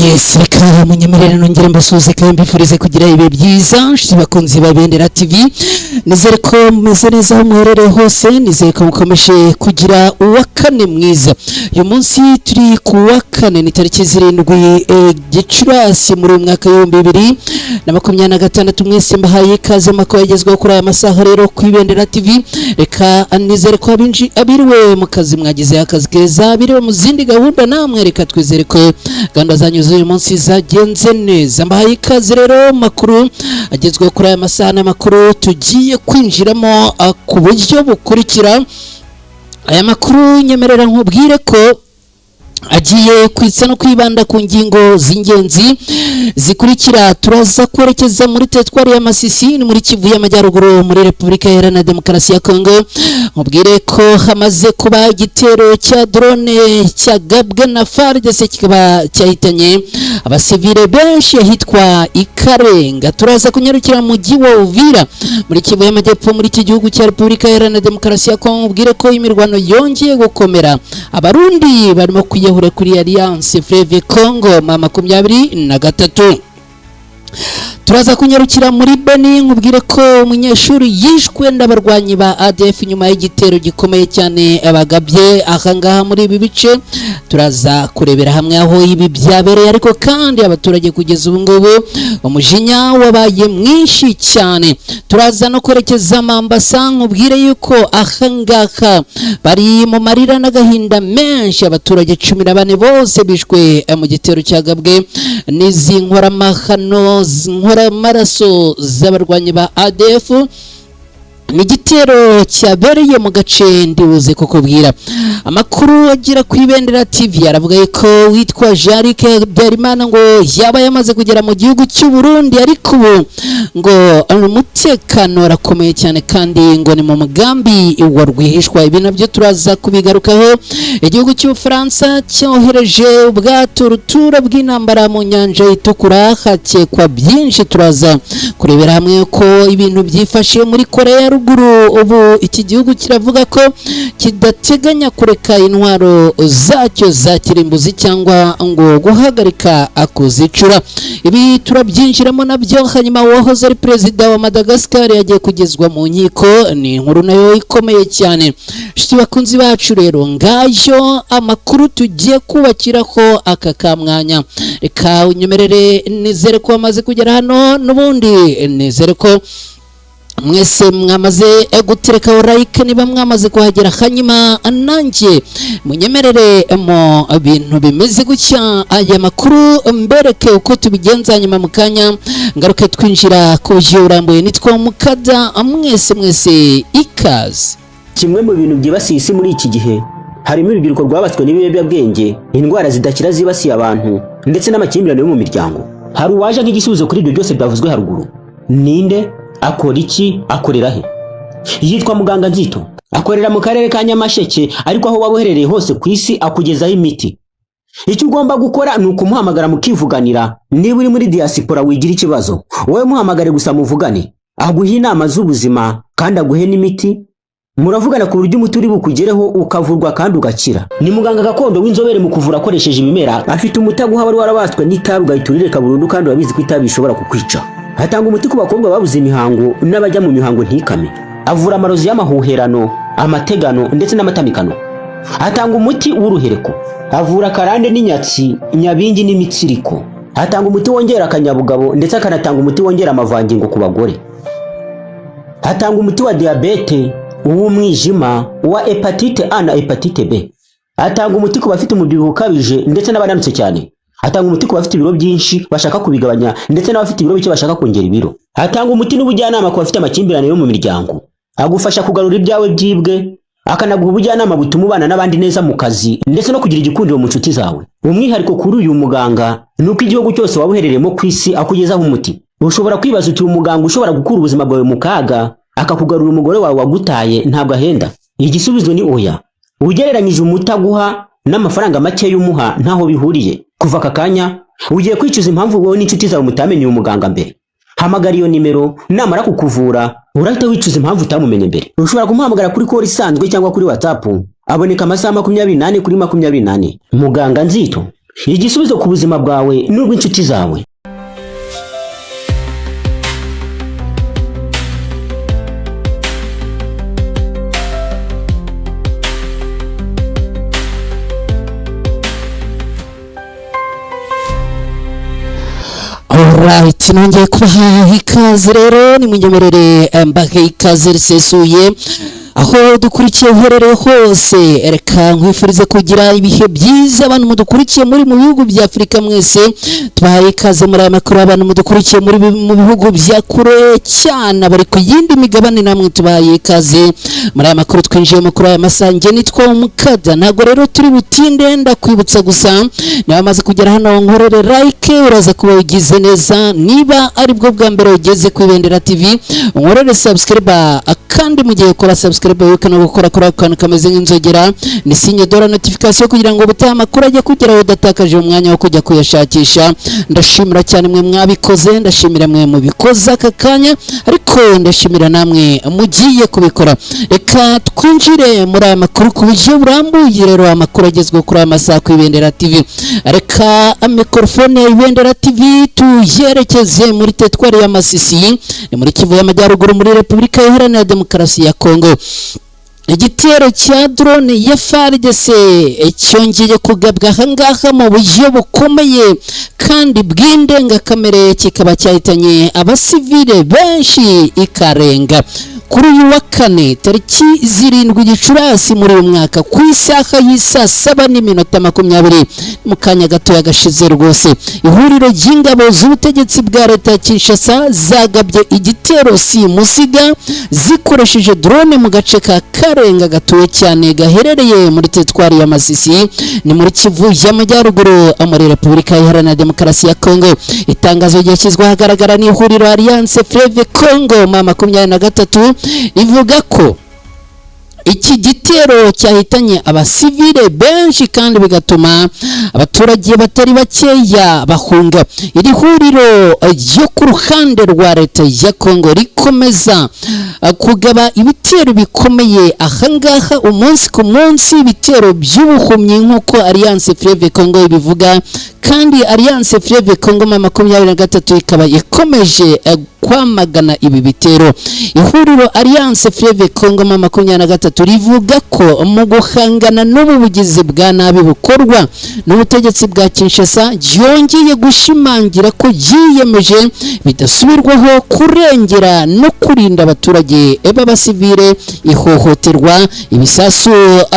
Yes, reka munyemerere nongere mbasuze kandi mbifurize kugira ibe byiza nshuti bakunzi ba Bendera TV. Nizere ko meze neza aho muherereye hose, nizere ko mukomeje kugira uwa kane mwiza. Uyu munsi turi ku wa kane ni tariki 7 Gicurasi muri mwaka wa 2026. Mwese mbahaye ikaze makuru yagezweho kuri aya masaha rero ku Bendera TV. Reka nizere ko abiriwe mu kazi mwagize akazi keza, abiriwe mu zindi gahunda namwe reka twizere ko gahunda zanyuze uyu munsi zagenze neza. Mbahaye ikaze rero makuru agezweho kuri aya masaha n'amakuru tugiye kwinjiramo ku buryo bukurikira. Aya makuru nyemerera nkubwire ko agiye kwitsa no kwibanda ku ngingo z'ingenzi zikurikira. Turaza kwerekeza muri teritwari ya Masisi ni muri Kivu y'Amajyaruguru muri Repubulika Iharanira Demokarasi ya Kongo. Mubwire ko hamaze kuba igitero cya drone cyagabwe na FARDC kikaba cyahitanye abasivile benshi ahitwa Ikarenga. Turaza kunyarukira mu mujyi wa Uvira muri Kivu y'Amajyepfo muri iki gihugu cya Repubulika Iharanira Demokarasi ya Kongo. Mubwire ko imirwano yongeye gukomera, abarundi barimo kuyahura kuri Alliance Fleuve Congo 23. Turaza kunyarukira muri Beni nkubwire ko umunyeshuri yishwe n'abarwanyi ba ADF nyuma y'igitero gikomeye cyane abagabye ahangaha muri ibi bice. Turaza kurebera hamwe aho ibi byabereye, ariko kandi abaturage kugeza ubu ngubu umujinya wabaye mwinshi cyane. Turaza no kwerekeza Mambasa nkubwire yuko ahangaha bari mu marira n'agahinda menshi. Abaturage 14 bose bishwe mu gitero cyagabwe n'izi nkoramahano maraso z'abarwanyi ba ADF. Ni igitero cyabereye mu gace ndibuze kukubwira. Amakuru agira ku Bendera TV aravuga ko witwa Jarike Berimana ngo yaba yamaze kugera mu gihugu cy'u Burundi, ariko ubu ngo umutekano arakomeye cyane kandi ngo ni mu mugambi wa rwihishwa. Ibi nabyo turaza kubigarukaho. Igihugu cy'u Faransa cyohereje ubwato rutura bw'intambara mu nyanja itukura, hakekwa byinshi. Turaza kurebera hamwe ko ibintu byifashe muri Korea ruguru. Ubu iki gihugu kiravuga ko kidateganya kureka intwaro zacyo za kirimbuzi cyangwa ngo guhagarika akuzicura. Ibi turabyinjiramo nabyo. Hanyuma wahoze ari perezida wa Madagascar yagiye kugezwa mu nkiko, ni inkuru nayo ikomeye cyane. Nshuti bakunzi bacu rero ngayo amakuru tugiye kubakira ko aka kamwanya. Reka unyemerere nizere ko amaze kugera hano, n'ubundi nizere ko mwese mwamaze gutereka like niba mwamaze kuhagera. Hanyuma nanjye munyemerere mu bintu bimeze gutya aya makuru mbereke uko tubigenza. Nyuma mu kanya ngaruke twinjira ku buryo burambuye. Nitwa Mukada, mwese ikaze. Kimwe mu bintu byibasiye isi muri iki gihe harimo urubyiruko rwabatswe n'ibiyobyabwenge, indwara zidakira zibasiye abantu ndetse n'amakimbirane yo mu miryango. Hari uwaje nk'igisubizo kuri ibyo byose byavuzwe haruguru. Ninde? Akora iki? Akorera he? Yitwa Muganga Nzito. Akorera mu karere ka Nyamasheke, ariko aho waboherereye hose ku isi akugezaho imiti. Icyo ugomba gukora ni ukumuhamagara mukivuganira. Niba uri muri diaspora wigira ikibazo, wowe muhamagare gusa muvugane, aguhe inama z'ubuzima kandi aguhe n'imiti. Muravugana ku buryo umuti uri bukugereho ukavurwa kandi ugakira. Ni muganga gakondo w'inzobere mu kuvura akoresheje ibimera. Afite umuti aguha wari warabaswe n'itabi ugahita burundu kandi urabizi ko itabi bishobora kukwica. Hatanga umuti ku bakobwa babuze imihango n'abajya mu mihango ntikame. Avura amarozi y'amahuherano, amategano ndetse n'amatamikano. Hatanga umuti w'uruhereko. Avura karande n'inyatsi, nyabingi n'imitsiriko. Hatanga umuti wongera akanyabugabo ndetse akanatanga umuti wongera amavangingo ku bagore. Hatanga umuti wa diabete, uw'umwijima, wa hepatite A na hepatite B. Hatanga umuti ku bafite umubyibuho ukabije ndetse n'abananutse cyane. Hatanga umuti ku bafite ibiro byinshi bashaka kubigabanya ndetse n'abafite ibiro bike bashaka kongera ibiro. Hatanga umuti n'ubujyanama ku bafite amakimbirane yo mu miryango. Agufasha kugarura ibyawe byibwe, akanaguha ubujyanama butuma ubana n'abandi neza mu kazi ndetse no kugira igikundiro mu nshuti zawe. Umwihariko kuri uyu muganga nuko igihugu cyose wabuherereyemo ku isi akugezaho umuti. Ushobora kwibaza uti umuganga ushobora gukura ubuzima bwawe mu kaga akakugarura umugore wawe wagutaye ntabwo ahenda? Igisubizo ni oya. Ugereranyije umuti aguha n'amafaranga make y'umuha ntaho bihuriye. Kuva aka kanya ugiye kwicuza impamvu wowe n'inshuti zawe mutamenye uyu muganga mbere. Hamagara iyo nimero, namara kukuvura urahita wicuza impamvu utamumenye mbere. Ushobora kumuhamagara kuri call isanzwe cyangwa kuri WhatsApp. Aboneka amasaha 24 kuri 24. Muganga Nzito igisubizo ku buzima bwawe n'ubw'inshuti zawe. Alright, nongeye kubaha ikaze rero, ni munyemerere mbahe ikaze risesuye aho dukurikiye uherereye hose. Reka nkwifurize kugira ibihe byiza abantu mudukurikiye muri mu bihugu bya Afrika, mwese tubahaye ikaze muri aya makuru. Abantu mudukurikiye muri mu bihugu bya kure cyane bari ku yindi migabane, namwe tubahaye ikaze muri aya makuru. Twinjiye mu kuri aya masange nitwa Mukada, ntago rero turi butinde, ndakwibutsa gusa niba amaze kugera hano nkorere like, uraza kuba ugize neza. Niba ari bwo bwa mbere ugeze ku Ibendera TV, nkorere subscribe, kandi mu gihe ukora subscribe wibuke no gukora kuri akantu kameze nk'inzogera, ni sinye dora notification kugira ngo butaha amakuru ajye kugeraho udatakaje umwanya wo kujya kuyashakisha. Ndashimira cyane mwe mwabikoze, ndashimira mwe mubikoza aka kanya, ariko ndashimira namwe mugiye kubikora. Reka twinjire muri aya makuru ku buryo burambuye. Rero amakuru agezweho kuri aya masaha ku Ibendera TV. Reka mikrofone ya Ibendera TV tuyerekeze muri teritwari ya Masisi, ni muri Kivu y'Amajyaruguru muri Repubulika Iharanira Demokarasi ya Kongo. Igitero cya drone ya FARDC cyongeye kugabwa ahangaha mu buryo bukomeye kandi bw'indengakamere, kikaba cyahitanye abasivile benshi ikarenga. Kuri uyu wa kane tariki 7 Gicurasi muri uyu mwaka ku isaha y'isa 7:20 mu kanya gato yagashize rwose, ihuriro ry'ingabo z'ubutegetsi bwa leta ya Kinshasa zagabye igitero simusiga zikoresheje drone mu gace ka Karenga gatuwe cyane gaherereye muri teritwari ya Masisi, ni muri Kivu y'Amajyaruguru muri Repubulika Iharanira Demokarasi ya Kongo. Itangazo ryashyizwe ahagaragara n'ihuriro Alliance Fleuve Congo 23 ivuga ko iki gitero cyahitanye abasivile benshi kandi bigatuma abaturage batari bakeya bahunga. Iri huriro ryo ku ruhande rwa leta ya Kongo rikomeza kugaba ibitero bikomeye ahangaha umunsi ku munsi, ibitero by'ubuhumyi nk'uko Alliance Fleuve Congo ibivuga, kandi Alliance Fleuve Congo 23 ikaba ikomeje kwamagana ibi bitero. Ihuriro Alliance Fleuve Congo 23 rivuga ko mu guhangana n'ubu bugizi bwa nabi bukorwa n'ubutegetsi bwa Kinshasa, ryongeye gushimangira ko yiyemeje bidasubirwaho kurengera no kurinda abaturage b'abasivile ihohoterwa, ibisasu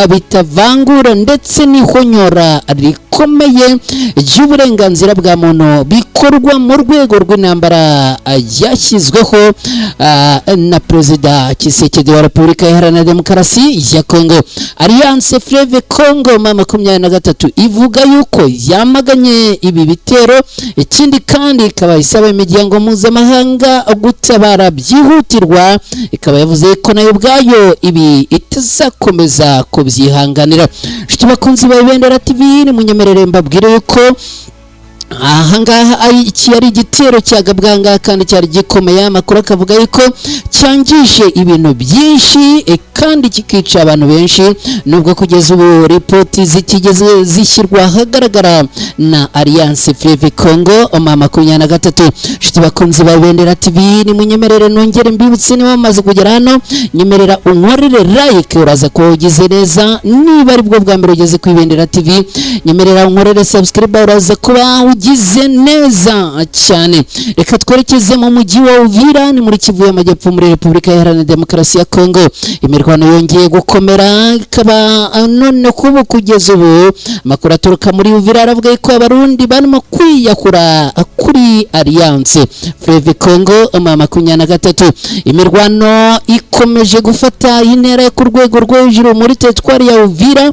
bitavangura ndetse n'ihonyora rikomeye ry'uburenganzira bwa muntu bikorwa mu rwego rw'intambara yashyizweho na Perezida Tshisekedi wa Repubulika Iharanira Demokarasi ya Kongo. Alliance Fleuve Congo 23 ivuga yuko yamaganye ibi bitero, ikindi kandi ikaba isaba imiryango mpuzamahanga gutabara byihutirwa, ikaba yavuze ko nayo ubwayo ibi itazakomeza kubyihanganira. Nshuti bakunzi ba Ibendera TV, ni munyemerere mbabwire yuko ahangaha iki yari igitero cyagabwanga kandi cyari gikomeye. Amakuru akavuga yuko cyangije ibintu byinshi kandi kikica abantu benshi, nubwo kugeza ubu ripoti zitigeze zishyirwa ahagaragara na Alliance Fleuve Congo 23. Nshuti bakunzi ba Ibendera TV, ni munyemerere nongere mbibutse niba bamaze kugera hano, nyemerera unkorere like, uraza ko ugize neza. Niba ari bwo bwa mbere ugeze ku Ibendera TV, nyemerera unkorere subscribe, uraza kuba ugize neza cyane. Reka twerekeze mu mujyi wa Uvira, ni muri Kivu y'Amajyepfo muri Repubulika Iharanira Demokarasi ya Kongo. Imirwano yongeye gukomera, ikaba none kubu kugeza ubu amakuru aturuka muri Uvira aravuga ko abarundi barimo kwiyakura kuri Alliance Fleuve Congo 23. Imirwano ikomeje gufata intera ku rwego rwo hejuru muri teritwari ya Uvira,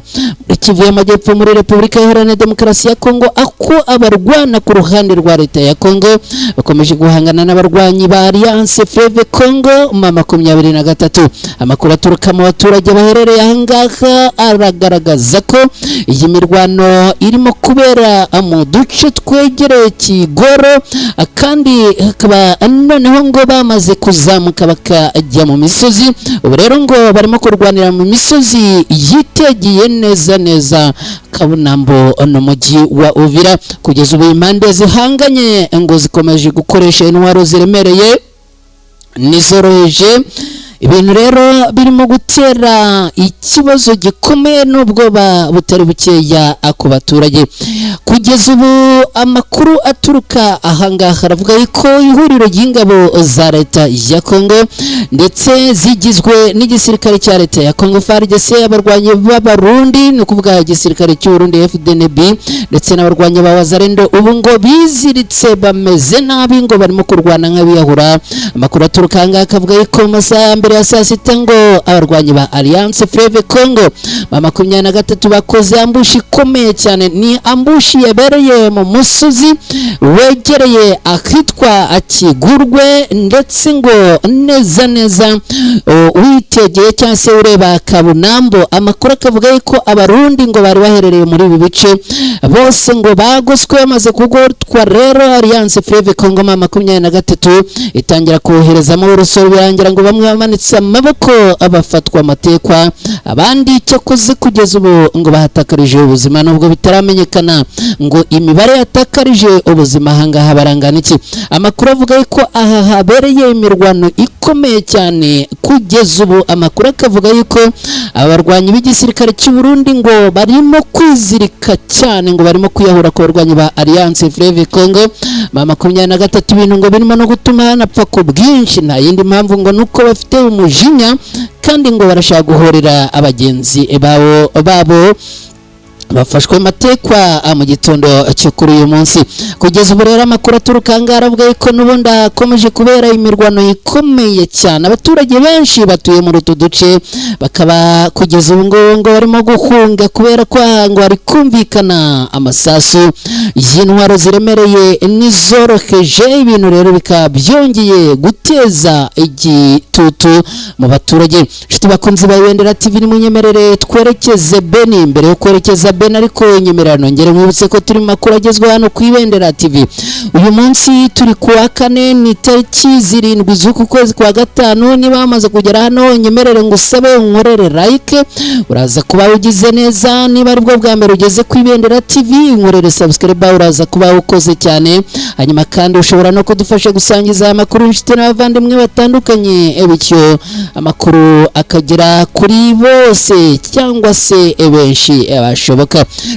Kivu y'Amajyepfo muri Repubulika Iharanira Demokarasi ya Kongo, ako abarwa kurwana ku ruhande rwa leta ya Kongo bakomeje guhangana n'abarwanyi ba Alliance Fleuve Congo mu 2023. Amakuru aturuka mu baturage baherereye ahangaha aragaragaza ko iyi mirwano irimo kubera mu duce twegereye Kigoro, kandi hakaba noneho ngo bamaze kuzamuka bakajya mu misozi. Ubu rero ngo barimo kurwanira mu misozi yitegeye neza Kabunambo no mujyi wa Uvira. Kugeza ubu impande zihanganye ngo zikomeje gukoresha intwaro ziremereye nizoroheje. Ibintu rero birimo gutera ikibazo gikomeye n'ubwoba butari bukeya ku baturage. Kugeza ubu amakuru aturuka ahangaha aravuga ko ihuriro ry'ingabo za leta ya Kongo ndetse zigizwe n'igisirikare cya leta ya Kongo FARDC, abarwanyi b'abarundi no kuvuga igisirikare cy'u Burundi FDNB ndetse n'abarwanyi ba Wazalendo ubu ngo biziritse bameze nabi, ngo barimo kurwana nk'abiyahura. Amakuru aturuka ahangaha akavuga ko masaha mbere ya saa sita ngo abarwanyi ba Alliance Fleuve Congo ba 23 bakoze ambushi ikomeye cyane. Ni ambushi yabereye mu musozi wegereye akitwa Akigurwe, ndetse ngo neza witegeye cyangwa se ureba Kabunambo. Amakuru akavuga ko abarundi ngo bari baherereye muri ibi bice bose ngo bagoswe bamaze kugotwa. Rero Alliance Fleuve Congo 23 itangira koherezamo urusoro, birangira ngo bamwe bamanitse amaboko abafatwa amatekwa, abandi cyakoze kugeza ubu ngo bahatakarije ubuzima, nubwo bitaramenyekana ngo imibare yatakarije ubuzima ahangaha barangana iki. Amakuru avuga ko aha habereye imirwano ikomeye cyane. Kugeza ubu amakuru akavuga ko abarwanyi b'igisirikare cy'u Burundi ngo barimo kwizirika cyane, ngo barimo kuyahura ku barwanyi ba Alliance Fleuve Congo 23. Ibintu ngo birimo no gutuma hanapfa ku bwinshi, nta yindi mpamvu ngo nuko bafite umujinya kandi ngo barashaka guhorera abagenzi babo bafashwe amatekwa mu gitondo cyo kuri uyu munsi. Kugeza ubu rero amakuru aturuka ngara avuga ko n'ubundi akomeje kubera imirwano ikomeye cyane. Abaturage benshi batuye muri utu duce bakaba kugeza ubu ngo barimo guhunga kubera ko ngo ari kumvikana amasasu y'intwaro ziremereye n'izoroheje. Ibintu rero bikaba byongeye guteza igitutu mu baturage. Nshuti bakunzi ba Ibendera TV, nimunyemerere twerekeze Beni. Mbere yo kwerekeza Beni ariko nyemerera nongere mwibutse ko turi makuru agezwe hano ku Ibendera TV. Uyu munsi turi kuwa 4 ni tariki 7 z'uku kwezi kwa gatanu. Niba bamaze kugera hano nyemerere ngusabe unkorere like, uraza kuba ugize neza. Niba ari bwo bwa mbere ugeze ku Ibendera TV unkorere subscribe, uraza kuba ukoze cyane. Hanyuma kandi ushobora no kudufasha gusangiza amakuru inshuti n'abavandimwe batandukanye, bityo amakuru akagera kuri bose cyangwa se benshi bashoboka.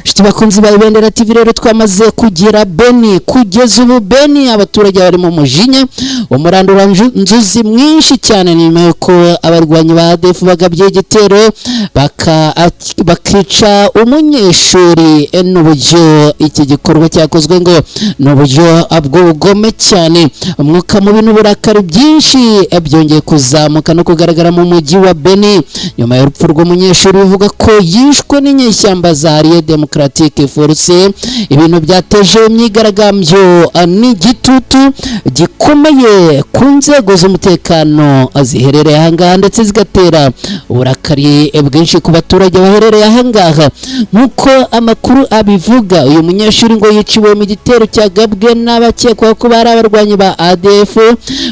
Nshuti bakunzi ba Ibendera TV, rero twamaze kugera Beni. Kugeza ubu Beni abaturage bari mu mujinya, umurandura nzuzi mwinshi cyane, nyuma yuko abarwanyi ba ADF bagabye igitero bakica umunyeshuri. N'uburyo iki gikorwa cyakozwe ngo n'uburyo bw'ubugome cyane. Umwuka mubi n'uburakari byinshi byongeye kuzamuka no kugaragara mu mujyi wa Beni nyuma y'urupfu rw'umunyeshuri bivuga ko yishwe n'inyeshyamba za Alliance Democratique Force. Ibintu byateje imyigaragambyo n'igitutu gikomeye ku nzego z'umutekano ziherereye ahangaha, ndetse zigatera uburakari bwinshi ku baturage baherereye ahangaha. Nk'uko amakuru abivuga, uyu munyeshuri ngo yiciwe mu gitero cyagabwe n'abakekwa ko bari abarwanyi ba ADF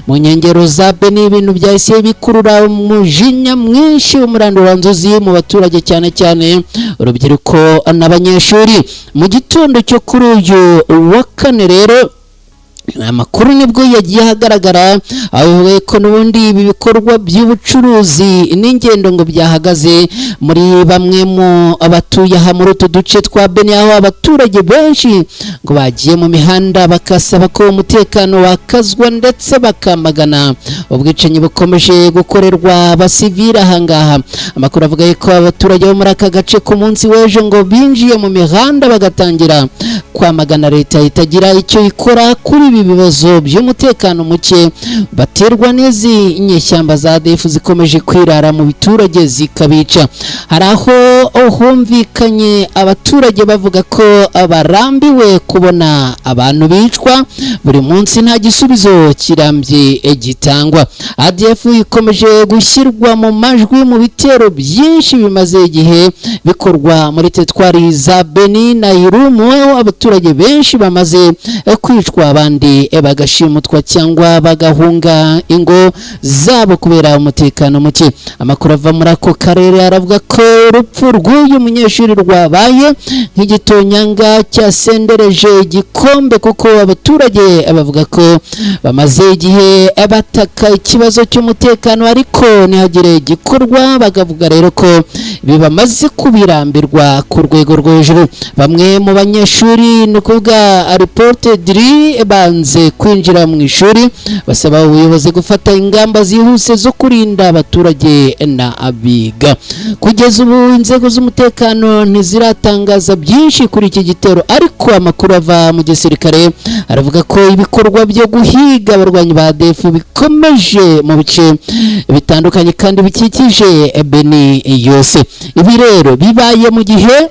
mu nkengero za Beni. Ibintu byahise bikurura umujinya mwinshi, umurandura nzuzi mu baturage cyane cyane urubyiruko n'abanyeshuri. Mu gitondo cyo kuri uyu wa 4 rero amakuru nibwo yagiye hagaragara aho ko n'ubundi ibi bikorwa by'ubucuruzi n'ingendo ngo byahagaze muri bamwe mu abatuye aha muri utu duce twa Beni, aho abaturage benshi ngo bagiye mu mihanda bakasaba ko umutekano wakazwa ndetse bakamagana ubwicanyi bukomeje gukorerwa abasivili ahangaha. Amakuru avuga ko abaturage bo muri aka gace ku munsi w'ejo ngo binjiye mu mihanda bagatangira kwamagana leta itagira icyo ikora kuri ibi ibi bibazo by'umutekano muke baterwa n'izi nyeshyamba za ADF zikomeje kwirara mu biturage zikabica. Hari aho humvikanye abaturage bavuga ko barambiwe kubona abantu bicwa buri munsi nta gisubizo kirambye gitangwa. ADF ikomeje gushyirwa mu majwi mu bitero byinshi bimaze igihe bikorwa muri teritwari za Beni na Irumu, abaturage benshi bamaze kwicwa abandi bagashimutwa cyangwa bagahunga ingo zabo kubera umutekano muke. Amakuru ava muri ako karere aravuga ko urupfu rw'uyu munyeshuri rwabaye nk'igitonyanga cyasendereje igikombe, kuko abaturage bavuga ko bamaze igihe bataka ikibazo cy'umutekano ariko ntihagire igikorwa. Bakavuga rero ko bibamaze kubirambirwa ku rwego rwo hejuru. Bamwe mu banyeshuri ni ukuvuga reportedly banze kwinjira mu ishuri, basaba ubuyobozi gufata ingamba zihuse zo kurinda abaturage na abiga. Kugeza ubu inzego z'umutekano ntiziratangaza byinshi kuri iki gitero, ariko amakuru ava mu gisirikare aravuga ko ibikorwa byo guhiga abarwanyi ba ADF bikomeje mu bice bitandukanye kandi bikikije Beni yose. Ibi rero bibaye mu gihe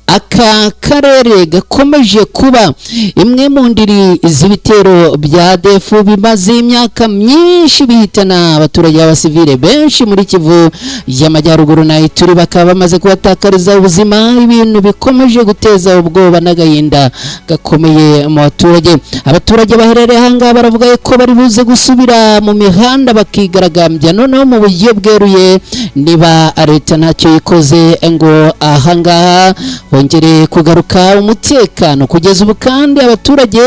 aka karere gakomeje kuba imwe mu ndiri z'ibitero bya ADF bimaze imyaka myinshi bihitana abaturage b'abasivile benshi muri Kivu y'Amajyaruguru na Ituri, bakaba bamaze kubatakariza ubuzima, ibintu bikomeje guteza ubwoba n'agahinda gakomeye mu baturage. Abaturage baherereye ahangaha baravuga ko bari buze gusubira mu mihanda bakigaragambya noneho mu buryo bweruye niba leta ntacyo ikoze ngo ahangaha hongere kugaruka umutekano. Kugeza ubu kandi abaturage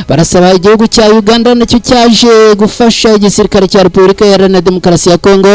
barasaba igihugu cya Uganda nacyo cyaje gufasha igisirikare cya Repubulika Iharanira Demokarasi ya Kongo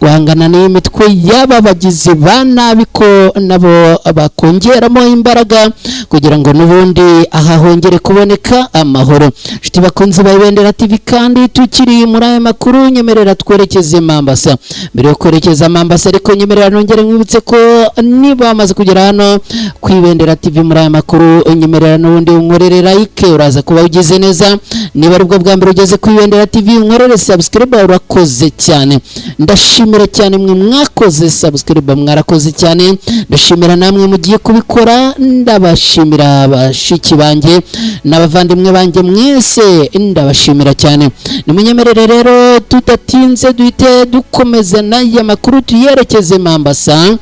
guhangana n'imitwe y'aba bagizi ba nabi, ko nabo bakongeramo imbaraga kugira ngo n'ubundi aha hongere kuboneka amahoro. Nshuti bakunze ba Ibendera TV, kandi tukiri muri aya makuru nyemerera twerekeze Mambasa. Mbere yo kwerekeza Mambasa ariko nyemerera nongere mwibutse ko niba bamaze kugera hano ku Ibendera TV muri aya makuru, nyemerera n'ubundi unkorere like, uraza kuba ugize neza. Niba ari bwo bwa mbere ugeze ku Ibendera TV unkorere subscribe, urakoze cyane. Ndashimira cyane mwe mwakoze subscribe, mwarakoze cyane. Ndashimira namwe mugiye kubikora, ndabashimira bashiki banjye n'abavandimwe banjye mwese, ndabashimira cyane. Nimunyemerere rero tudatinze duhite dukomeza n'aya makuru tuyerekeze Mambasa.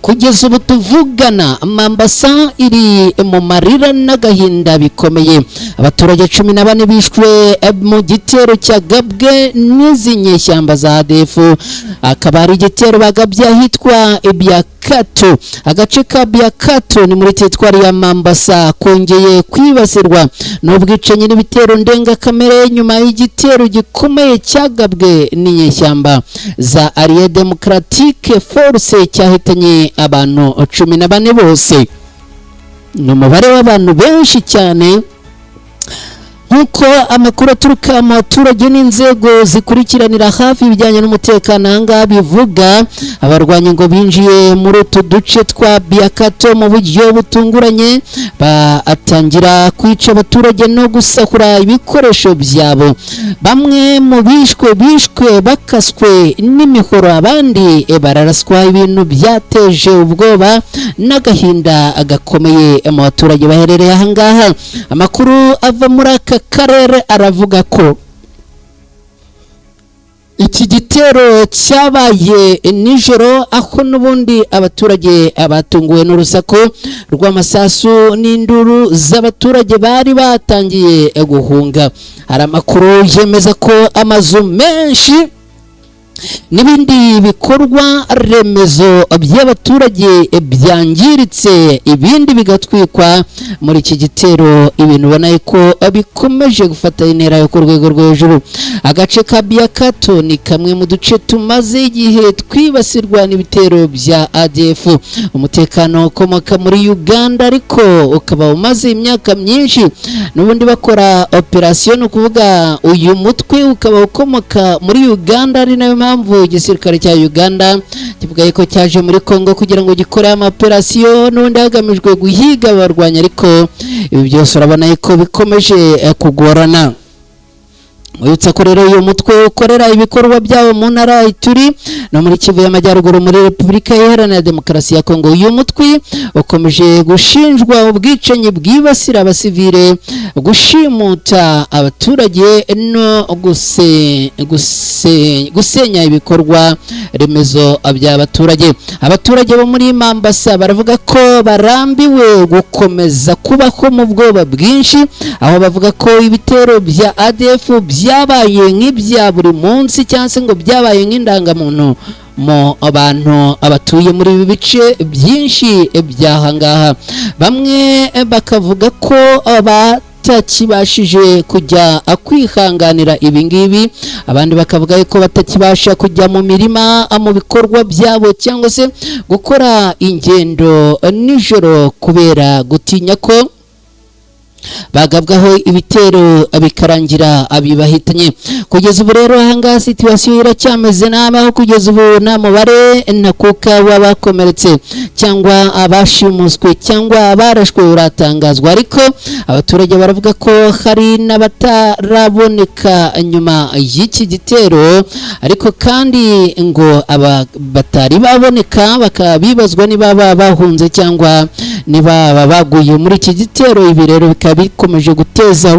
Kugeza ubu tuvugana Mambasa iri mu marira n'agahinda bikomeye. Abaturage 14 bishwe mu gitero cyagabwe n'izi nyeshyamba za ADF, akaba ari igitero bagabye ahitwa Biakato. Agace ka Biakato ni muri teritwari ya Mambasa kongeye kwibasirwa n'ubwicanyi n'ibitero ndengakamere nyuma y'igitero gikomeye cyagabwe n'inyeshyamba za Allied Democratic Force cyahitanye abantu 14 bose. Ni umubare w'abantu benshi cyane nkuko amakuru aturuka mu baturage n'inzego zikurikiranira hafi ibijyanye n'umutekano ahangaha bivuga. Abarwanyi ngo binjiye muri utu duce twa Biakato mu buryo butunguranye, batangira kwica abaturage no gusahura ibikoresho byabo. Bamwe mu bishwe bakaswe n'imihoro, abandi bararaswa. Ibintu byateje ubwoba n'agahinda gakomeye mu baturage baherereye ahangaha. Amakuru ava muri aka karere aravuga ko iki gitero cyabaye nijoro, aho n'ubundi abaturage abatunguwe n'urusaku rw'amasasu n'induru z'abaturage bari batangiye guhunga. Hari amakuru yemeza ko amazu menshi n'ibindi bikorwa remezo by'abaturage byangiritse, ibindi bigatwikwa muri iki gitero. Ibintu ubona ko bikomeje gufata intera yo ku rwego rwo hejuru. Agace ka Biakato ni kamwe mu duce tumaze igihe twibasirwa n'ibitero bya ADF. Umutekano ukomoka muri Uganda ariko ukaba umaze imyaka myinshi n'ubundi bakora operation, kuvuga uyu mutwe ukaba ukomoka muri Uganda, ari nayo impamvu igisirikare cya Uganda kivuga ko cyaje muri Kongo kugira ngo gikore amaoperasiyo n'undi hagamijwe guhiga abarwanya, ariko ibi byose urabona ko bikomeje kugorana. Uyutsa ko rero uyu mutwe ukorera ibikorwa byabo mu ntara Ituri no muri Kivu y'Amajyaruguru muri Repubulika Iharanira Demokarasi ya Kongo. Uyu mutwe ukomeje gushinjwa ubwicanyi bwibasira abasivile, gushimuta abaturage no gusenya ibikorwa remezo by'abaturage. Abaturage bo muri Mambasa baravuga ko barambiwe gukomeza kubaho mu bwoba bwinshi, aho bavuga ko ibitero bya ADF byabaye nk'ibya buri munsi cyangwa se ngo byabaye nk'indangamuntu mu abantu abatuye muri ibi bice byinshi byahangaha. Bamwe bakavuga ko batakibashije kujya kwihanganira ibi ngibi, abandi bakavuga ko batakibasha kujya mu mirima mu bikorwa byabo cyangwa se gukora ingendo nijoro kubera gutinya ko bagabwaho ibitero bikarangira abibahitanye. Kugeza ubu rero ahangaha situasiyo iracyameze nabi, aho kugeza ubu nta mubare ntakuka w'abakomeretse cyangwa abashimuswe cyangwa abarashwe uratangazwa, ariko abaturage baravuga ko hari n'abataraboneka nyuma y'iki gitero, ariko kandi ngo batari baboneka bakaba bibazwa niba bahunze cyangwa niba baguye muri iki gitero. Ibi rero bikaba bikomeje guteza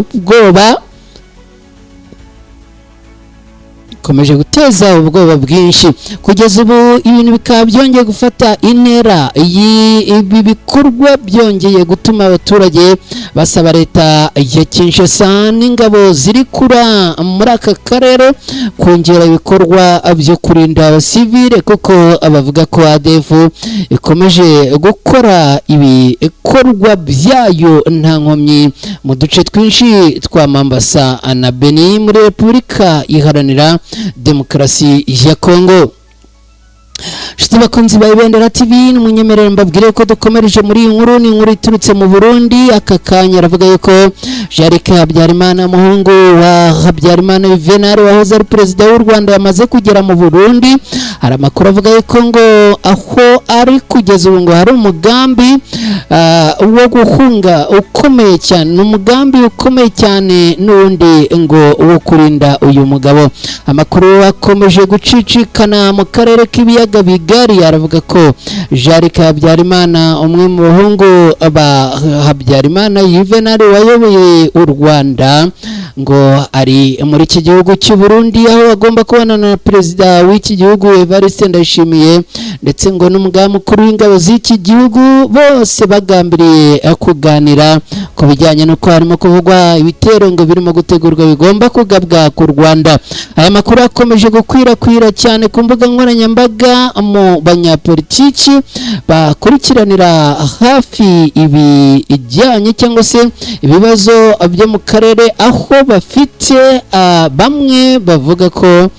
ubwoba bwinshi. Kugeza ubu ibintu bikaba byongeye gufata intera, ibi bikorwa byongeye gutuma abaturage basaba leta ya Kinshasa n'ingabo ziri kura muri aka karere kongera ibikorwa byo kurinda abasivile, kuko abavuga ko ADF ikomeje gukora ibikorwa byayo nta nkomyi mu duce twinshi twa Mambasa na Beni muri Repubulika Iharanira Demokarasi ya Kongo. Shiti bakunzi ba Ibendera TV, n'umunyemerere mbabwire ko dukomereje muri iyi nkuru. Ni inkuru iturutse mu Burundi. Aka kanya aravuga yuko Jarike Habyarimana, umuhungu wa Habyarimana Juvenal wahoze ari perezida w'u Rwanda, yamaze kugera mu Burundi. Hari amakuru avuga yuko ngo aho ari kugeza ubu ngo hari umugambi wo guhunga ukomeye cyane, n'umugambi ukomeye cyane n'undi ngo wo kurinda uyu mugabo. Amakuru akomeje gucicikana mu karere k'ibiyaga bigari, aravuga ko Jarike Habyarimana, umwe mu bahungu ba Habyarimana Juvenal wayoboye u Rwanda, ngo ari muri iki gihugu cy'u Burundi, aho agomba kubana na perezida w'iki gihugu Evariste Ndayishimiye, ndetse ngo n'umugaba mukuru w'ingabo z'iki gihugu, bose bagambiriye kuganira ku bijyanye n'uko harimo kuvugwa ibitero ngo birimo gutegurwa bigomba kugabwa ku Rwanda. Aya makuru akomeje gukwirakwira cyane ku mbuga nkoranyambaga mu banyapolitiki bakurikiranira hafi ibijyanye cyangwa se ibibazo byo mu karere, aho bafite bamwe bavuga ko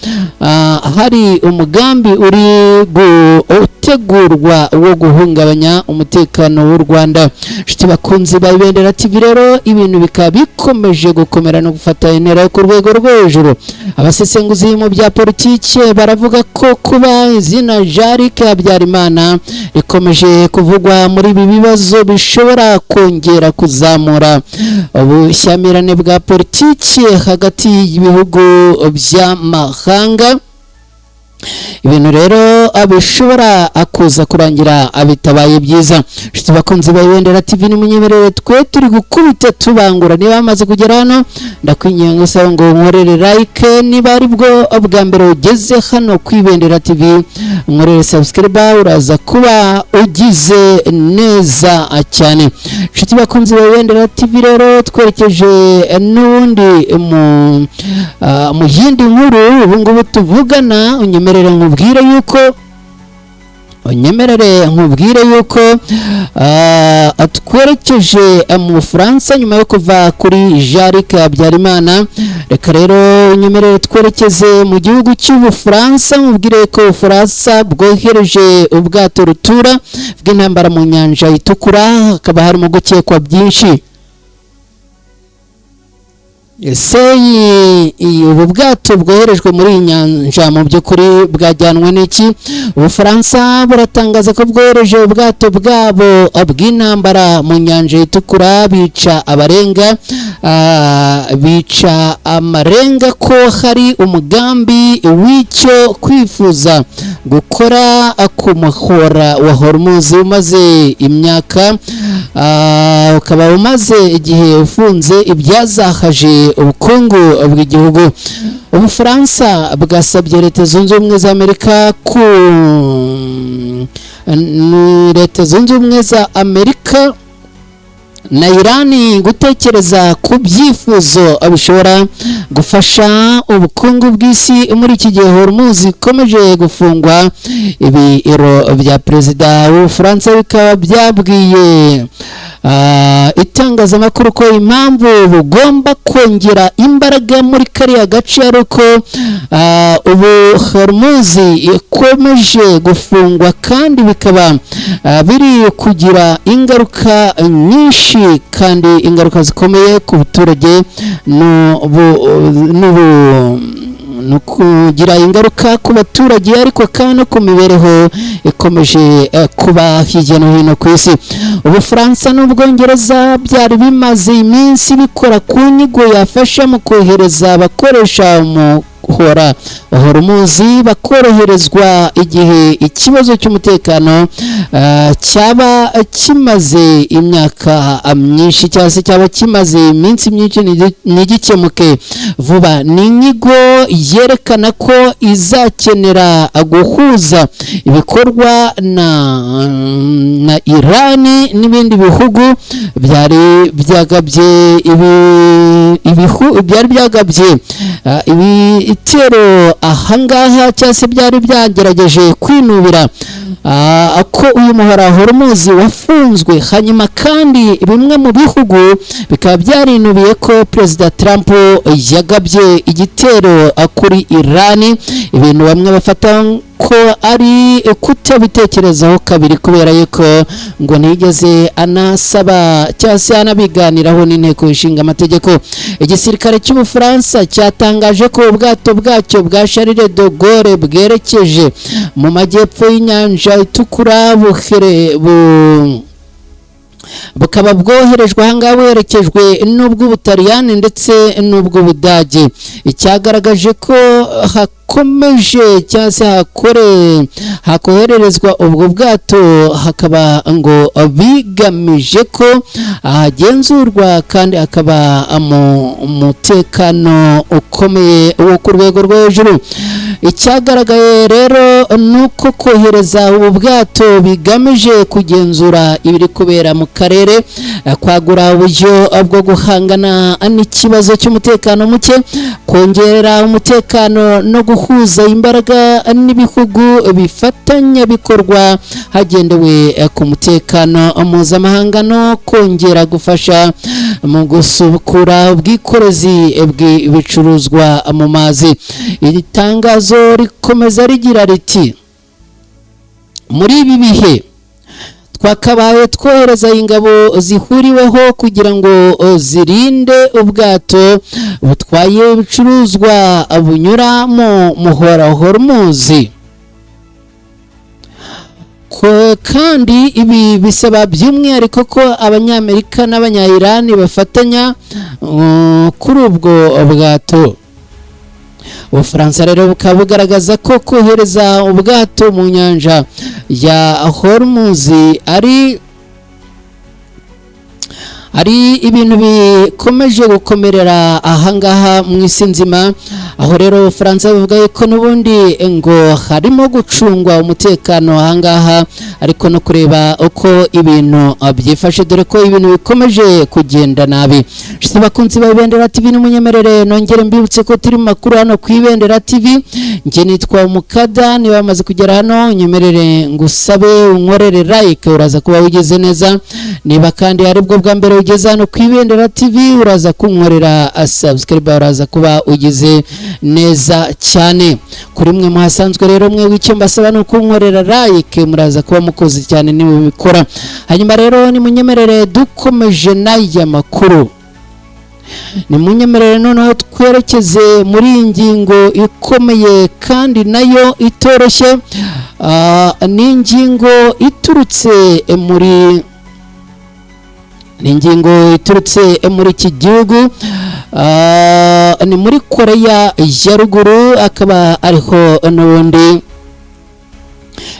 hari umugambi uri gutegurwa wo guhungabanya umutekano w'u Rwanda. Shiti bakunzi ba Ibendera TV, rero ibintu bikaba bikomeje gukomera no gufata intera ku rwego rwo hejuru. Abasesenguzi mu bya politiki baravuga ko kuba izina Jarike Habyarimana rikomeje kuvugwa muri ibi bibazo bishobora kongera kuzamura ubushyamirane bwa politiki hagati y'ibihugu by'amahanga. Ibintu rero bishobora kuza kurangira bitabaye byiza. Shiti bakunzi ba Ibendera TV, n'umunyemerere twe turi gukubita tubangura. Niba bamaze kugera hano, ndakwinginga gusaba ngo nkorere like, niba ari bwo bwa mbere ugeze hano ku Ibendera TV, nkorere subscribe, uraza kuba ugize neza cyane. Shiti bakunzi ba Ibendera TV, rero twerekeje n'ubundi mu yindi nkuru. Ubu ngubu tuvugana, unyemerere nkubwire yuko twerekeje mu Bufaransa nyuma yo kuva kuri Jarike Habyarimana. Reka rero unyemerere twerekeze mu gihugu cy'Ubufaransa, nkubwire ko Ubufaransa bwohereje ubwato rutura bw'intambara mu nyanja itukura, hakaba harimo gukekwa byinshi. ese ubu bwato bwoherejwe muri iyi nyanja mu by'ukuri bwajyanwe n'iki? Ubufaransa buratangaza ko bwohereje ubwato bwabo bw'intambara mu nyanja itukura bica amarenga ko hari umugambi w'icyo kwifuza gukora ku muhora wa Hormuz umaze imyaka ukaba umaze igihe ufunze ibyazahaje ubukungu bw'igihugu. Ubufaransa bwasabye Leta Zunze Ubumwe za Amerika na Irani gutekereza ku byifuzo bishobora gufasha ubukungu bw'isi muri iki gihe Hormuz ikomeje gufungwa. Ibiro bya perezida w'Ubufaransa bikaba byabwiye itangazamakuru ko impamvu bugomba kongera imbaraga muri kariya gace ari uko ubu Hormuz ikomeje gufungwa kandi bikaba biri kugira ingaruka nyinshi kandi ingaruka zikomeye ku baturage no kugira ingaruka ku baturage ariko kandi no ku mibereho ikomeje kuba hirya no hino ku isi. Ubufaransa n'Ubwongereza byari bimaze iminsi bikora ku nyigo yafasha mu kohereza abakoresha umuhora wa Hormuz bakoroherezwa igihe ikibazo cy'umutekano cyaba kimaze imyaka myinshi cyangwa se cyaba kimaze iminsi myinshi ntigikemuke vuba. Ni inyigo yerekana ko izakenera guhuza ibikorwa na Irani n'ibindi bihugu byari byagabye ibitero ahangaha cyangwa se byari byagerageje kwinubira ko uyu muhora Hormuz wafunzwe. Hanyuma kandi bimwe mu bihugu bikaba byarinubiye ko Perezida Trump yagabye igitero kuri Irani, ibintu bamwe bafata ko ari kutabitekerezaho kabiri kubera yuko ngo nigeze anasaba cyangwa se anabiganiraho n'inteko ishinga amategeko. Igisirikare cy'Ubufaransa cyatangaje ko ubwato bwacyo bwa Charles de Gaulle bwerekeje mu majyepfo y'inyanja itukura bukaba bwoherejwe ahangaha buherekejwe n'ubw'Ubutaliyani ndetse n'ubw'Ubudage. Icyagaragaje ko hakomeje cyangwa se hakohererezwa ubwo bwato hakaba ngo bigamije ko hagenzurwa kandi hakaba umutekano ukomeye wo ku rwego rwo hejuru. Icyagaragaye rero nuko kohereza ubu bwato bigamije kugenzura ibiri kubera mu karere, kwagura uburyo bwo guhangana n'ikibazo cy'umutekano muke, kongera umutekano no guhuza imbaraga n'ibihugu bifatanya bikorwa hagendewe ku mutekano mpuzamahanga no kongera gufasha mu gusubukura ubwikorezi bw'ibicuruzwa mu mazi. Iri tangazo rikomeza rigira riti muri ibi bihe twakabaye twohereza ingabo zihuriweho kugira ngo zirinde ubwato butwaye ibicuruzwa bunyura mu muhora Hormuz. Kandi ibi bisaba by'umwihariko ko Abanyamerika n'Abanya-Irani bafatanya kuri ubwo bwato. Ubufaransa rero bukaba bugaragaza ko kohereza ubwato mu nyanja ya Hormuz ari ibintu bikomeje gukomerera ahangaha mu isi nzima, aho rero Ubufaransa buvuga ko n'ubundi ngo harimo gucungwa umutekano ahangaha ariko no kureba uko ibintu byifashe, dore ko ibintu bikomeje kugenda nabi. Bakunzi ba Ibendera TV n'umunyemerere nongere mbibutse ko turi makuru hano ku Ibendera TV. Nge nitwa Mukada, niba bamaze kugera hano unyemerere ngusabe unkorere like, uraza kuba ugeze neza. Niba kandi ari bwo bwa mbere ugeze hano ku Ibendera TV uraza kunkorera subscribe, uraza kuba ugeze neza cyane. Kuri mwe muhasanzwe rero mwe w'icyo mbasaba no kunkorera like, muraza kuba mukoze cyane niba bikora. Hanyuma rero ni munyemerere dukomeje n'aya makuru. nimunyemerere noneho twerekeze muri iyi ngingo ikomeye kandi nayo itoroshye. Ni ingingo iturutse muri iki gihugu, ni muri Koreya ya ruguru, akaba ariho n'ubundi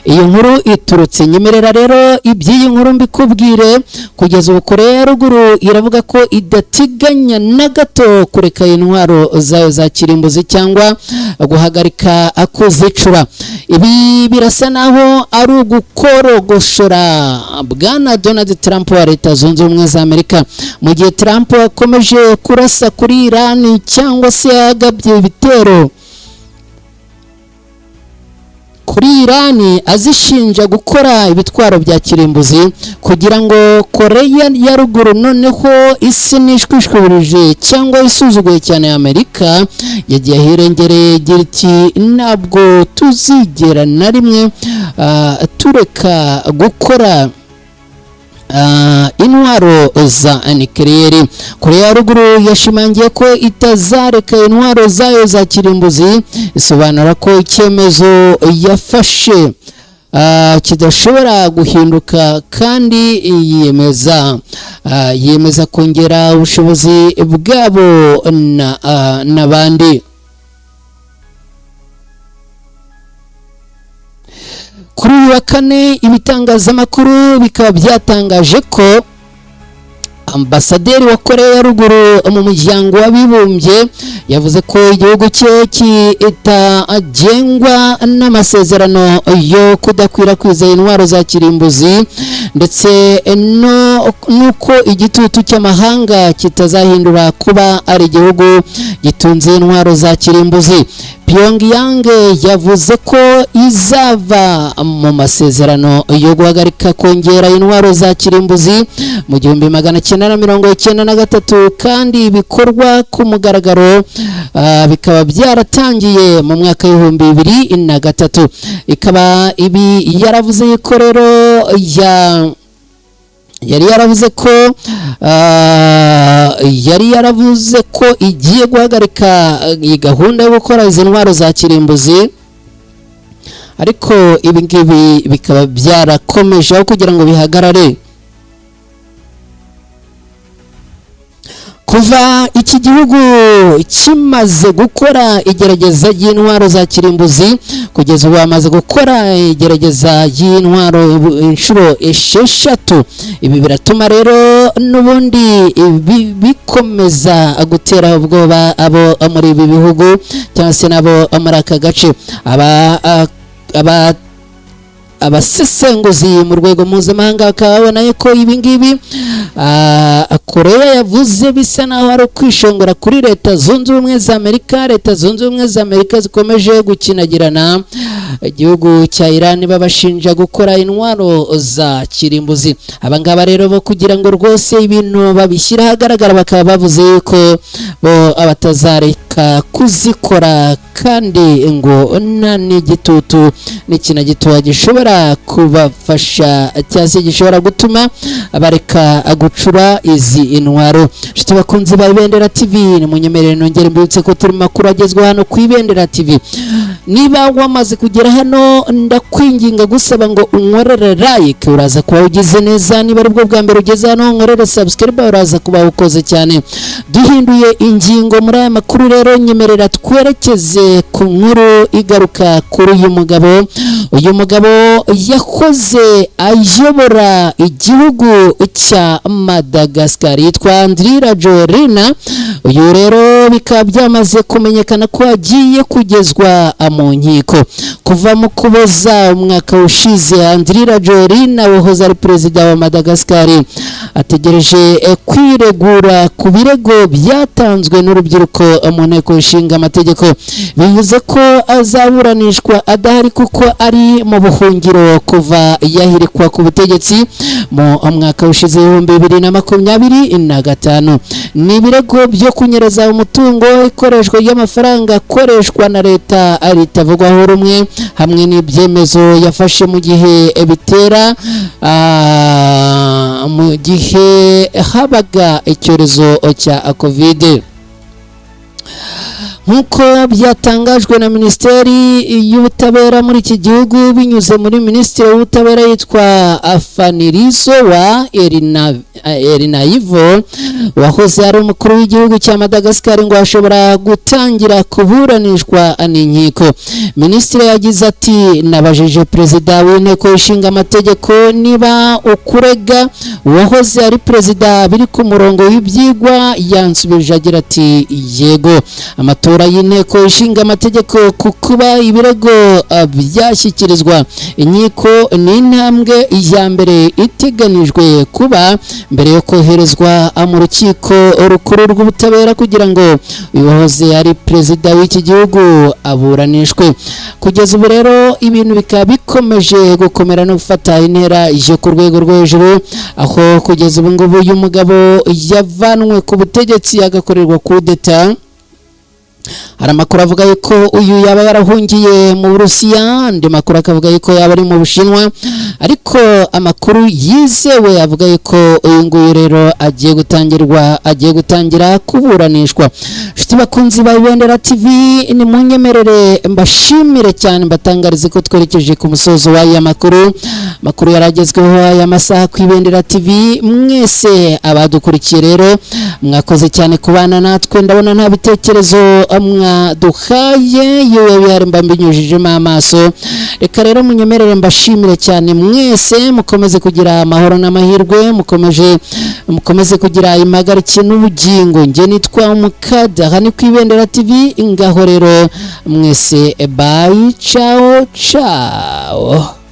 iyi nkuru iturutse. Nyemerera rero iby'iyi nkuru mbikubwire. Kugeza ubu Koreya ya ruguru iravuga ko idatiganya na gato kureka intwaro zayo za kirimbuzi cyangwa guhagarika kuzicura. Ibi birasa naho ari ugukorogoshora bwana Donald Trump wa Leta Zunze Ubumwe za Amerika, mu gihe Trump akomeje kurasa kuri Iran cyangwa se yagabye ibitero kuri Iran azishinja gukora ibitwaro bya kirimbuzi, kugira ngo Koreya ya ruguru noneho isi nishwishwirije cyangwa isuzuguye cyane Amerika, yagiye hirengereye igira iti ntabwo tuzigera na rimwe tureka gukora intwaro za nucleaire. Koreya ya ruguru yashimangiye ko itazareka intwaro zayo za kirimbuzi, isobanura ko icyemezo yafashe kidashobora guhinduka, kandi yemeza kongera ubushobozi bwabo n'abandi. Kuri uyu wa kane ibitangazamakuru bikaba byatangaje ko ambasaderi wa Koreya ya ruguru mu muryango w'abibumbye yavuze ko igihugu cye kitagengwa n'amasezerano yo kudakwirakwiza intwaro za kirimbuzi, ndetse nuko igitutu cy'amahanga kitazahindura kuba ari igihugu gitunze intwaro za kirimbuzi. Pyongyang yavuze ko izava mu masezerano yo guhagarika kongera intwaro za kirimbuzi mu 1993, kandi bikorwa ku mugaragaro bikaba byaratangiye mu mwaka w'2003. ikaba ibi yaravuze ko rero yari yaravuze ko igiye guhagarika iyi gahunda yo gukora izi ntwaro za kirimbuzi, ariko ibi ngibi bikaba byarakomeje aho kugira ngo bihagarare. Kuva iki gihugu kimaze gukora igerageza y'intwaro za kirimbuzi, kugeza ubu bamaze gukora igerageza y'intwaro inshuro 6. Ibi biratuma rero n'ubundi bikomeza gutera ubwoba abo muri ibi bihugu cyangwa se nabo muri aka gace. Abasesenguzi mu rwego mpuzamahanga bakaba babona ko ibi ngibi Koreya yavuze bisa naho ari kwishongora kuri Leta Zunze Ubumwe za Amerika. Leta Zunze Ubumwe za Amerika zikomeje gukinagirana igihugu cya Iran babashinja gukora intwaro za kirimbuzi. Abangaba rero bo kugira ngo rwose ibintu babishyira ahagaragara, bakaba bavuze ko bo abatazareka kuzikora, kandi ngo nta n'igitutu n'ikintu gitoya gishobora kubafasha cyangwa se gishobora gutuma bareka gucura izi intwaro. Nshuti bakunzi ba Ibendera TV, nimunyemerere nongere mbibutse ko turi makuru agezweho hano ku Ibendera TV. Niba wamaze kugera hano, ndakwinginga gusaba ngo unkorere like, uraza kuba ugize neza. Niba ari bwo bwa mbere ugeze hano, unkorere subscribe, uraza kuba ukoze cyane. Duhinduye ingingo muri aya makuru rero, nyemerera twerekeze ku nkuru igaruka kuri uyu mugabo. Uyu mugabo yakoze ayobora igihugu cya Madagascar, yitwa Andry Rajoelina. Uyu rero bikaba byamaze kumenyekana ko agiye kugezwa mu nkiko. Kuva mu Kuboza umwaka ushize, Andry Rajoelina wahoze ari perezida wa Madagascar ategereje kwiregura ku birego byatanzwe n'urubyiruko mu nteko ishinga amategeko. Bivuze ko azaburanishwa adahari kuko ari mu buhungiro kuva yahirikwa ku butegetsi mu mwaka ushize 2025. Ni ibirego byo kunyereza umutungo, ikoreshwa ry'amafaranga akoreshwa na leta ritavugwaho rumwe, hamwe n'ibyemezo yafashe mu gihe bitera mu gihe habaga icyorezo cya covid. nk'uko byatangajwe na Minisiteri y'Ubutabera muri iki gihugu binyuze muri Minisitiri w'Ubutabera yitwa Afanirizo wa Erinaivo wahoze ari umukuru w'igihugu cya Madagascar ngo ashobora gutangira kuburanishwa n'inkiko. Minisitiri yagize ati nabajije perezida w'inteko ishinga amategeko niba ukurega wahoze ari perezida biri ku murongo w'ibyigwa, yansubije agira ati yego. Amatora y'inteko ishinga amategeko ku kuba ibirego byashyikirizwa inkiko ni intambwe ya mbere iteganijwe kuba mbere yo koherezwa mu rukiko rukuru rw'ubutabera kugira ngo uwahoze ari perezida w'iki gihugu aburanishwe. Kugeza ubu rero ibintu bikaba bikomeje gukomera no gufata intera yo ku rwego rwo hejuru, aho kugeza ubu ngubu uyu mugabo yavanwe ku butegetsi agakorerwa kudeta. Hari amakuru avuga yuko uyu yaba yarahungiye mu Burusiya, andi makuru akavuga yuko yaba ari mu Bushinwa, ariko amakuru yizewe avuga yuko uyu nguyu rero agiye gutangira kuburanishwa. Nshuti bakunzi ba Ibendera TV, ni munyemerere mbashimire cyane mbatangarize ko twerekeje ku musozo w'aya makuru yaragezweho aya masaha ku Ibendera TV. Mwese abadukurikiye rero mwakoze cyane kubana natwe, ndabona nta bitekerezo mwaduhaye yewe bihari mbinyujijemo amaso. Reka rero munyemerere mbashimire cyane mwese, mukomeze kugira amahoro n'amahirwe, mukomeze kugira impagarike n'ubugingo. Nge nitwa Mukada, hani ku Ibendera TV. Ngaho rero mwese bye, ciao ciao.